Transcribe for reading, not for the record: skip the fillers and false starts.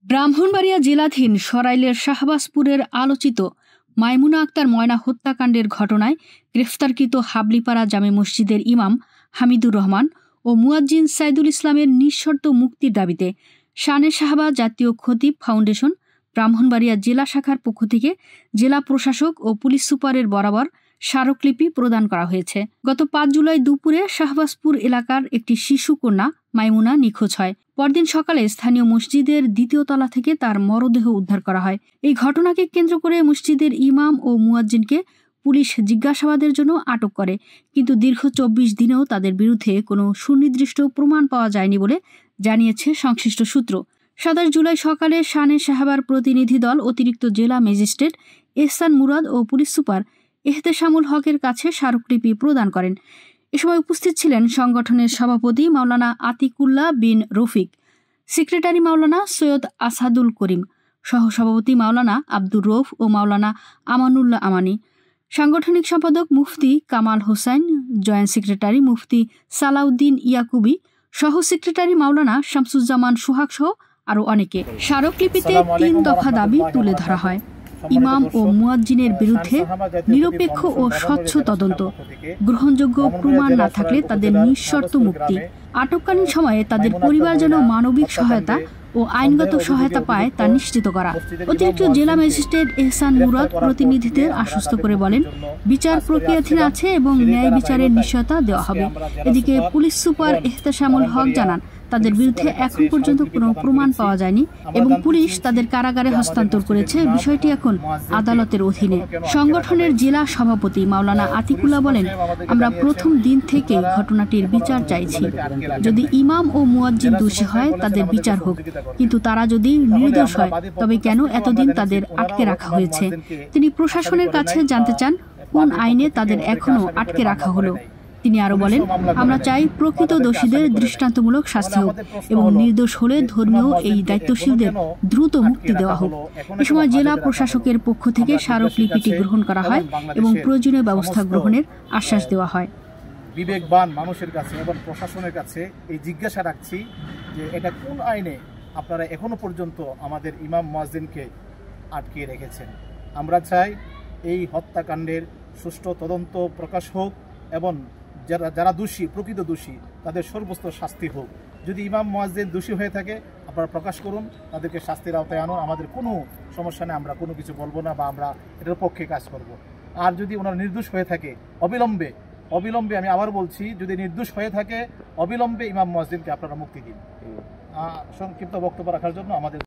ব্রাহ্মণবাড়িয়া জেলাধীন সরাইলের শাহবাজপুরের আলোচিত মাইমুনা আক্তার ময়না হত্যাকাণ্ডের ঘটনায় গ্রেফতারকৃত হাবলিপাড়া জামে মসজিদের ইমাম হামিদুর রহমান ও মুয়াজ্জিন সাইদুল ইসলামের নিঃশর্ত মুক্তির দাবিতে শানে শাহবাজ জাতীয় খতিব ফাউন্ডেশন ব্রাহ্মণবাড়িয়া জেলা শাখার পক্ষ থেকে জেলা প্রশাসক ও পুলিশ সুপারের বরাবর স্মারকলিপি প্রদান করা হয়েছে। গত ৫ জুলাই দুপুরে শাহবাজপুর এলাকার একটি শিশু কন্যা মাইমুনা নিখোঁজ হয়। পরদিন সকালে স্থানীয় মসজিদের ২য় তলা থেকে তার মরদেহ উদ্ধার করা হয়। এই ঘটনাকে কেন্দ্র করে মসজিদের ইমাম ও মুয়াজ্জিনকে পুলিশ জিজ্ঞাসাবাদের জন্য আটক করে, কিন্তু দীর্ঘ ২৪ দিনেও তাদের বিরুদ্ধে কোনো সুনির্দিষ্ট প্রমাণ পাওয়া যায়নি বলে জানিয়েছে সংশ্লিষ্ট সূত্র। ২৭ জুলাই সকালে শানে শাহবার প্রতিনিধি দল অতিরিক্ত জেলা ম্যাজিস্ট্রেট এহসান মুরাদ ও পুলিশ সুপার এহতেশামুল হকের কাছে স্মারকলিপি প্রদান করেন। এ সময় উপস্থিত ছিলেন সংগঠনের সভাপতি মাওলানা আতিকুল্লাহ বিন রফিক, সেক্রেটারি মাওলানা সৈয়দ আসাদুল করিম, সহসভাপতি মাওলানা আব্দুর রৌফ ও মাওলানা আমানুল্লাহ আমানি, সাংগঠনিক সম্পাদক মুফতি কামাল হোসাইন, জয়েন্ট সেক্রেটারি মুফতি সালাউদ্দিন ইয়াকুবি, সহ সেক্রেটারি মাওলানা শামসুজ্জামান সোহাগ সহ আরও অনেকে। স্মারকলিপিতে ৩ দফা দাবি তুলে ধরা হয়। ইমাম ও মুয়াজ্জিনের বিরুদ্ধে নিরপেক্ষ ও স্বচ্ছ তদন্ত, গ্রহণযোগ্য প্রমাণ না থাকলে তাদের নিঃশর্ত মুক্তি, আটককালীন সময়ে তাদের পরিবার যেন মানবিক সহায়তা ও আইনগত সহায়তা পায় তা নিশ্চিত করা। অতিরিক্ত জেলা ম্যাজিস্ট্রেট এহসান মুরাদ প্রতিনিধিদের আশ্বস্ত করে বলেন, বিচার প্রক্রিয়াধীন আছে এবং ন্যায় বিচারের নিশ্চয়তা দেওয়া হবে। এদিকে পুলিশ সুপার এহতেশামুল হক জানান, তাদের বিরুদ্ধে এখন পর্যন্ত কোনো প্রমাণ পাওয়া যায়নি এবং পুলিশ তাদের কারাগারে হস্তান্তর করেছে। বিষয়টি এখন আদালতের অধীনে। সংগঠনের জেলা সভাপতি মাওলানা আতিকুল্লাহ বলেন, আমরা প্রথম দিন থেকে ঘটনাটির বিচার চাইছি। যদি ইমাম ও মুয়াজ্জিন দোষী হয় তাদের বিচার হোক, কিন্তু তারা যদি নির্দোষ হয় তবে কেন এতদিন তাদের আটকে রাখা হয়েছে? তিনি প্রশাসনের কাছে জানতে চান, কোন আইনে তাদের এখনো আটকে রাখা হলো। তিনি আরো বলেন, আমরা চাই প্রকৃত দোষীদের দৃষ্টান্তমূলক শাস্তি হোক এবং নির্দোষ হলে ধর্মীয় এই দায়িত্বশীলদের দ্রুত মুক্তি দেওয়া হোক। এ সময় জেলা প্রশাসকের পক্ষ থেকে স্মারকলিপিটি গ্রহণ করা হয় এবং প্রয়োজনীয় ব্যবস্থা গ্রহণের আশ্বাস দেওয়া হয়। বিবেকবান মানুষের কাছে এবং প্রশাসনের কাছে এই জিজ্ঞাসা রাখছি যে এটা কোন আইনে আপনারা এখনো পর্যন্ত আমাদের ইমাম মুয়াজ্জিনকে আটকে রেখেছেন। আমরা চাই এই হত্যাকাণ্ডের সুষ্ঠু তদন্ত প্রকাশ হোক এবং যারা দোষী, প্রকৃত দোষী, তাদের সর্বোচ্চ শাস্তি হোক। যদি ইমাম মুয়াজ্জিন দোষী হয়ে থাকে আপনারা প্রকাশ করুন, তাদেরকে শাস্তির আওতায় আনুন। আমাদের কোনো সমস্যা নেই, আমরা কোনো কিছু বলবো না বা আমরা এটার পক্ষে কাজ করব। আর যদি ওনারা নির্দোষ হয়ে থাকে অবিলম্বে আমি আবার বলছি, যদি নির্দোষ হয়ে থাকে অবিলম্বে ইমাম মুয়াজ্জিনকে আপনারা মুক্তি দিন। সংক্ষিপ্ত বক্তব্য রাখার জন্য আমাদের